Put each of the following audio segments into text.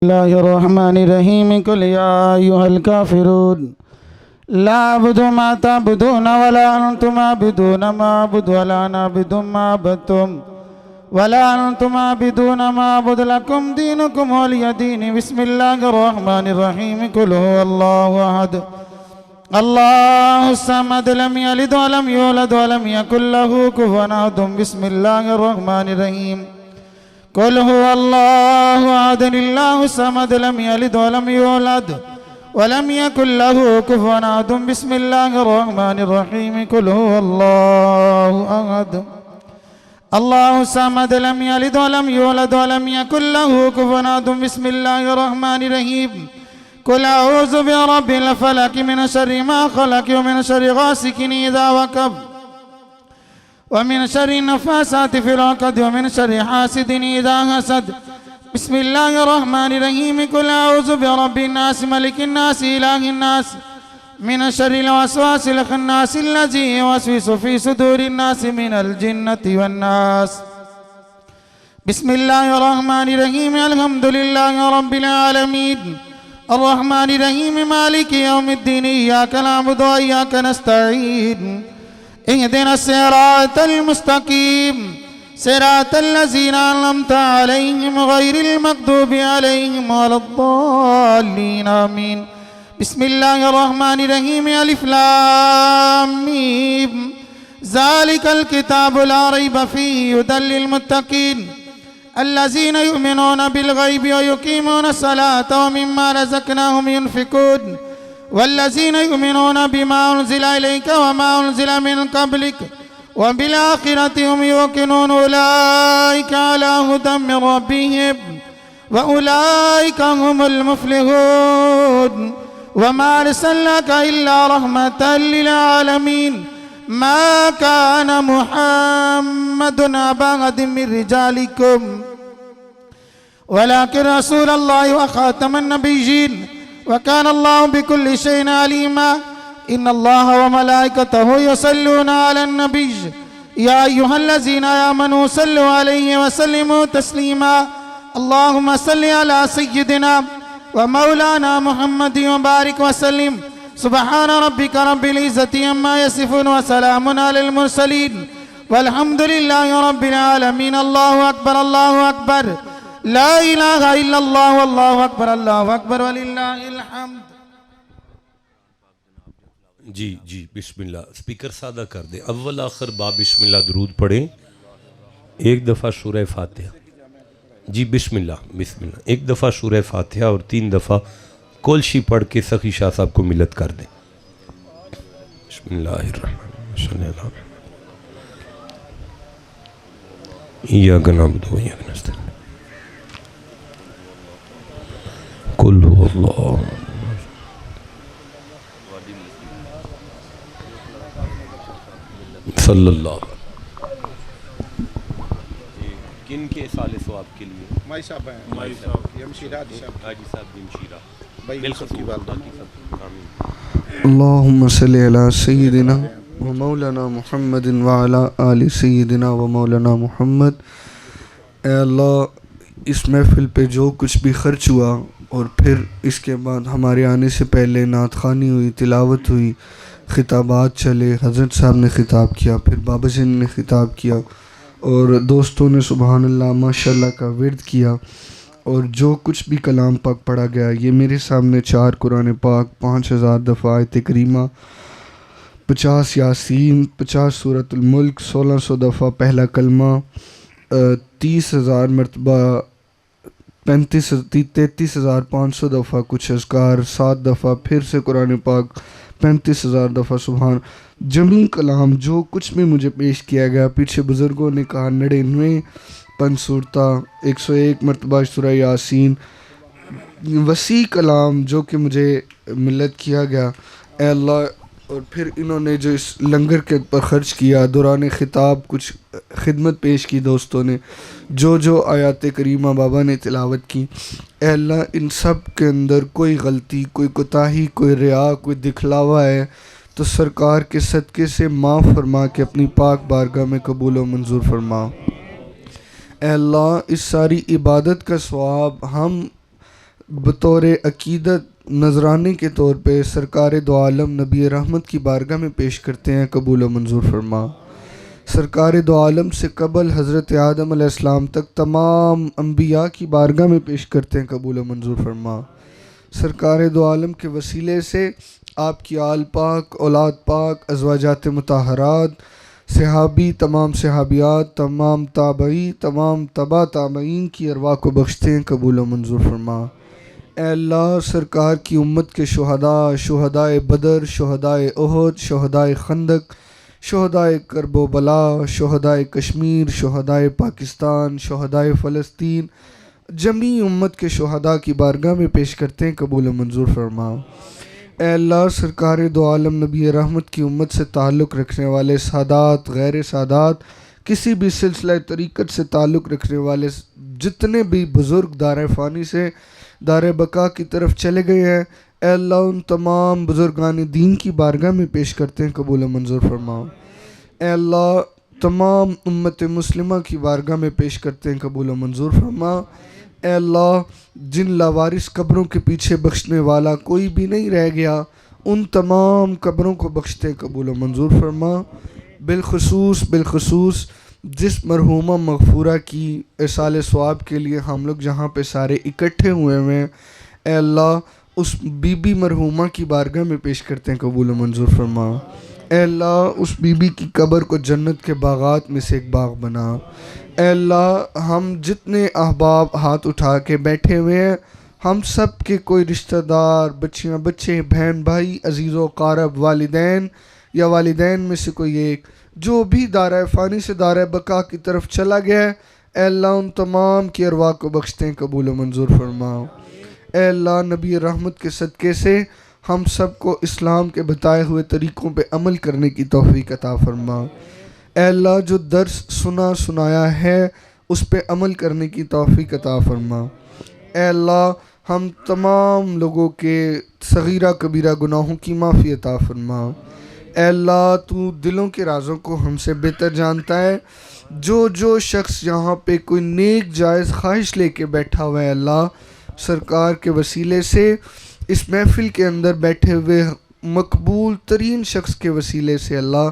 الله الرحمن الرحيم قل يا أيها الكافرون لا أعبد ما تعبدون ولا أنتم عابدون ما أعبد ولا أنا أعبد ما عبدتم ولا أنتم عابدون ما أعبد لكم دينكم ولي دين. بسم الله الرحمن الرحيم قل هو الله أحد الله الصمد لم يلد ولم يولد ولم يكن له كفوا أحد. بسم الله الرحمن الرحيم قل هو الله أحد الله الصمد لم يلد ولم يولد ولم يكن له كفوا أحد. بسم الله الرحمن الرحيم قل هو الله أحد الله الصمد لم يلد ولم يولد ولم يكن له كفوا أحد. بسم الله الرحمن الرحيم قل أعوذ برب الفلق من شر ما خلق ومن شر غاسق إذا وقب ومن شر النفاثات في العقد ومن شر حاسد إذا حسد. بسم الله الرحمن الرحيم قل أعوذ برب الناس ملك الناس إله الناس من شر الوسواس الخناس الذي يوسوس في صدور الناس من الجنة والناس. بسم الله الرحمن الرحيم الحمد لله رب العالمين الرحمن الرحيم مالك يوم الدين إياك نعبد وإياك نستعين اهدنا الصراط المستقيم صراط الذين أنعمت عليهم غير المغضوب عليهم ولا الضالين آمين. بسم الله الرحمن الرحيم ألف لام ميم ذلك الكتاب لا ريب فيه هدى للمتقين الذين يؤمنون بالغيب ويقيمون الصلاة ومما رزقناهم ينفقون والذين يؤمنون بما أنزل إليك وما أنزل من قبلك وبالآخرة هم يوقنون أولئك على هدى من ربهم وأولئك هم المفلحون. وما أرسلناك إلا رحمة للعالمين ما كان محمد أبا أحد من رجالكم ولكن رسول الله وخاتم النبيين وكان الله بكل شيء عليما. إن الله وملائكته يصلون على النبي يا أيها الذين آمنوا صلوا عليه وسلموا تسليما. اللهم صل على سيدنا ومولانا محمد وبارك وسلم. سبحان ربك رب العزة عما يصفون وسلام على المرسلين والحمد لله رب العالمين. الله أكبر الله أكبر لا الہ الا اللہ واللہ اکبر اللہ اکبر وللہ الحمد. جی بسم اللہ. سپیکر سادہ کر دیں. اول آخر با بسم اللہ درود پڑھیں. ایک دفعہ سورہ فاتحہ. جی بسم اللہ بسم اللہ. ایک دفعہ سورہ فاتحہ اور 3 دفعہ کولشی پڑھ کے سخی شاہ صاحب کو ملت کر دیں. بسم اللہ الرحمن الرحیم. ایاک نعبد و ایاک نستعین. قل هو اللہ صلی اللہ. کن کے سال ثواب کے لیے؟ مائی صاحب ہیں. مائی صاحب یمشیرہ حاجی صاحب جمشیرہ. اللہم صلی علی سیدنا و مولانا محمد وعلی آل سیدنا و مولانا محمد. اے اللہ اس محفل پہ جو کچھ بھی خرچ ہوا اور پھر اس کے بعد ہمارے آنے سے پہلے نعت خوانی ہوئی، تلاوت ہوئی، خطابات چلے، حضرت صاحب نے خطاب کیا، پھر بابا جی نے خطاب کیا اور دوستوں نے سبحان اللہ ماشاءاللہ کا ورد کیا، اور جو کچھ بھی کلام پاک پڑھا گیا، یہ میرے سامنے 4 قرآن پاک، 5000 دفعہ آیت کریمہ، 50 یاسین، 50 سورۃ الملک، 1600 دفعہ پہلا کلمہ، 30,000 مرتبہ 33,500 دفعہ کچھ اذکار، 7 دفعہ پھر سے قرآن پاک، 35,000 دفعہ سبحان. جمی کلام جو کچھ بھی مجھے پیش کیا گیا، پیچھے بزرگوں نے کہا 99 5 صورتہ، 101 مرتبہ سورہ یاسین، وسیع کلام جو کہ مجھے ملت کیا گیا. اے اللہ، اور پھر انہوں نے جو اس لنگر کے پر خرچ کیا، دوران خطاب کچھ خدمت پیش کی دوستوں نے، جو آیات کریمہ بابا نے تلاوت کی، اے اللہ ان سب کے اندر کوئی غلطی، کوئی کوتاہی، کوئی ریا، کوئی دکھلاوا ہے تو سرکار کے صدقے سے معاف فرما کے اپنی پاک بارگاہ میں قبول و منظور فرما. اے اللہ اس ساری عبادت کا ثواب ہم بطور عقیدت نذرانے کے طور پہ سرکار دو عالم نبی رحمت کی بارگاہ میں پیش کرتے ہیں، قبول و منظور فرما۔ سرکار دو عالم سے قبل حضرت آدم علیہ السلام تک تمام انبیاء کی بارگاہ میں پیش کرتے ہیں، قبول و منظور فرما۔ سرکار دو عالم کے وسیلے سے آپ کی آل پاک، اولاد پاک، ازواجات مطہرات، صحابی، تمام صحابیات، تمام تابعی، تمام تبع تابعین کی ارواح کو بخشتے ہیں، قبول و منظور فرما۔ اے اللہ، سرکار کی امت کے شہداء، شہدائے بدر، شہدائے احد، شہدائے خندق، شہدائے کرب و بلا، شہدائے کشمیر، شہدائے پاکستان، شہدائے فلسطین، جمیع امت کے شہداء کی بارگاہ میں پیش کرتے ہیں، قبول و منظور فرما۔ اے اللہ، سرکار دو عالم نبی رحمت کی امت سے تعلق رکھنے والے سادات، غیر سادات، کسی بھی سلسلہ طریقت سے تعلق رکھنے والے جتنے بھی بزرگ دار فانی سے دار بقا کی طرف چلے گئے ہیں، اے اللہ ان تمام بزرگان دین کی بارگاہ میں پیش کرتے ہیں، قبول و منظور فرما۔ اے اللہ، تمام امت مسلمہ کی بارگاہ میں پیش کرتے ہیں، قبول و منظور فرما۔ اے اللہ، جن لاوارث قبروں کے پیچھے بخشنے والا کوئی بھی نہیں رہ گیا، ان تمام قبروں کو بخشتے ہیں، قبول و منظور فرما۔ بالخصوص جس مرحومہ مغفورہ کی ایصال ثواب کے لیے ہم لوگ جہاں پہ سارے اکٹھے ہوئے ہیں، اے اللہ اس بی بی مرحومہ کی بارگاہ میں پیش کرتے ہیں، قبول و منظور فرما۔ اے اللہ، اس بی بی کی قبر کو جنت کے باغات میں سے ایک باغ بنا۔ اے اللہ، ہم جتنے احباب ہاتھ اٹھا کے بیٹھے ہوئے ہیں، ہم سب کے کوئی رشتہ دار، بچیاں بچے، بہن بھائی، عزیز و قارب، والدین یا والدین میں سے کوئی ایک جو بھی دارہ فانی سے دارہ بقا کی طرف چلا گیا ہے، اے اللہ ان تمام کی ارواح کو بخشتے ہیں، قبول و منظور فرما۔ اے اللہ، نبی رحمت کے صدقے سے ہم سب کو اسلام کے بتائے ہوئے طریقوں پہ عمل کرنے کی توفیق عطا فرما۔ اے اللہ، جو درس سنایا ہے اس پہ عمل کرنے کی توفیق عطا فرما۔ اے اللہ، ہم تمام لوگوں کے صغیرہ کبیرہ گناہوں کی معافی عطا فرما۔ اے اللہ، تو دلوں کے رازوں کو ہم سے بہتر جانتا ہے۔ جو شخص یہاں پہ کوئی نیک جائز خواہش لے کے بیٹھا ہوا ہے، اللہ سرکار کے وسیلے سے اس محفل کے اندر بیٹھے ہوئے مقبول ترین شخص کے وسیلے سے اللہ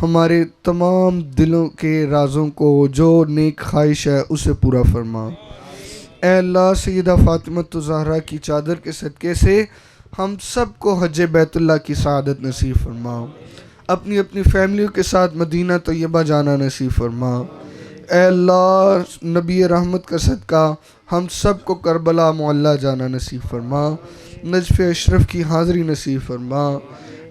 ہمارے تمام دلوں کے رازوں کو جو نیک خواہش ہے اسے پورا فرما۔ اے اللہ، سیدہ فاطمہ الزہرا کی چادر کے صدقے سے ہم سب کو حج بیت اللہ کی سعادت نصیب فرما۔ اپنی اپنی فیملیوں کے ساتھ مدینہ طیبہ جانا نصیب فرما۔ اے اللہ، نبی رحمت کا صدقہ ہم سب کو کربلا معلیٰ جانا نصیب فرما، نجف اشرف کی حاضری نصیب فرما۔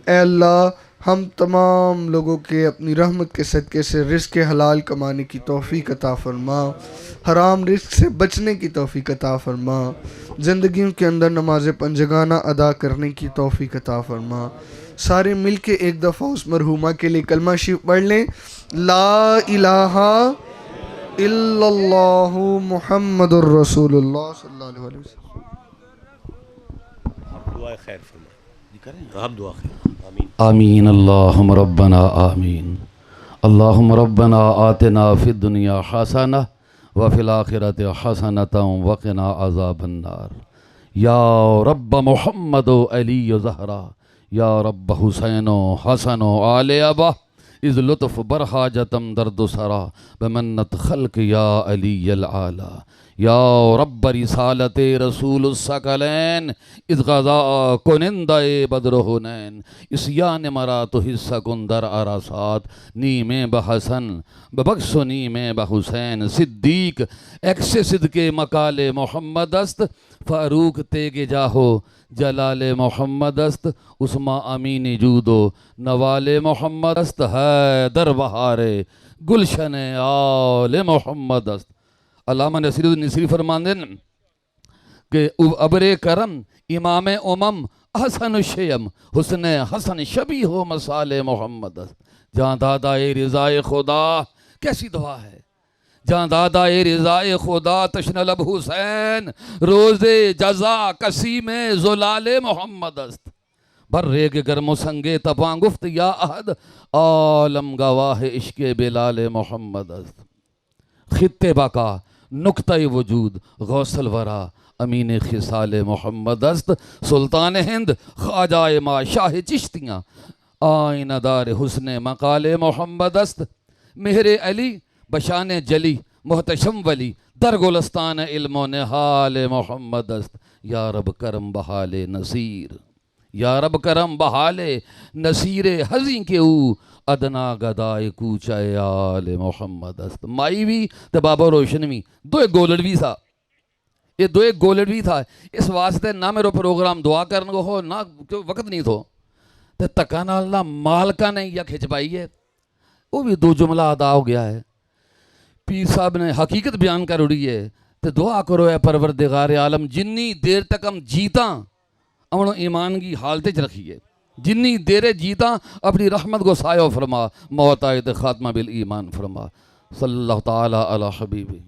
اے اللہ، ہم تمام لوگوں کے اپنی رحمت کے صدقے سے رزق حلال کمانے کی توفیق عطا فرما، حرام رزق سے بچنے کی توفیق عطا فرما، زندگیوں کے اندر نماز پنجگانہ ادا کرنے کی توفیق عطا فرما۔ سارے مل کے ایک دفعہ اس مرحومہ کے لیے کلمہ شریف پڑھ لیں، لا الہ الا اللہ محمد الرسول اللہ صلی اللہ علیہ وسلم۔ دعا خیر فرما، آپ دعا خیر، آمین آمین۔ اللہم ربنا آمین۔ اللہم ربنا آتنا فی الدنیا حسنہ وفی الآخرۃ حسنۃ وقنا عذاب النار۔ یا رب محمد و علی و زہرا، یا رب حسین و حسن و آل ابا، از لطف برحاجتم درد سرا بمنت خلق یا علی العالی۔ یا رب رسالت رسول الثقلین، از غزا کنندہ بدر حنین، اسیان مرا تو حصہ کن در عرصات، نیم بحسن ببخش و نیم بحسین، صدیق ایکس صدق مقال محمد است، فاروق تیگ جاہو جلال محمد است، عثمان امین جود و نوال محمد است، حیدر بہار گلشن آل محمد است۔ علامہ نصیر النصری فرماندے کہ ابر کرم امام امم حسن الشیم، حسن حسن شبیہ و مثال محمد است۔ جہاں دادائے رضائے خدا، کیسی دعا ہے، جہاں دادائے رضائے خدا تشن لب حسین، روز جزا قسیم زلال محمد است۔ برے کے گرم و سنگے تپاں گفت یا احد، عالم گواہ عشق بلال محمد است۔ خط بقا نقطۂ وجود غوث الورا امین خصال محمد است سلطان ہند خواجہ ما شاہ چشتیاں آئینہ دار حسن مقال محمد است مہر علی بشان جلی محتشم ولی در گلستان علم و نحال محمد است یا رب کرم بحال نصیر یا رب کرم بحال نصیر حزیں کے او ادنا گدائے کوچہ آل محمد است مائی بھی تو بابا روشن بھی دو ایک گولڑ بھی تھا یہ دو ایک گولڑ بھی تھا اس واسطے نہ میرے پروگرام دعا کرنے کو ہو نہ وقت نہیں تھو تو تکانا اللہ مالکہ نے یا کھچ پائی ہے وہ بھی دو جملہ ادا ہو گیا ہے پیر صاحب نے حقیقت بیان کر اڑی ہے تو دعا کرو اے پروردگار عالم جنی دیر تک ہم جیتا امن ایمان کی حالت رکھیے جنی دیر جیتا اپنی رحمت کو سایہ فرما موت آیت خاتمہ بالایمان فرما صلی اللہ تعالی علی حبیبی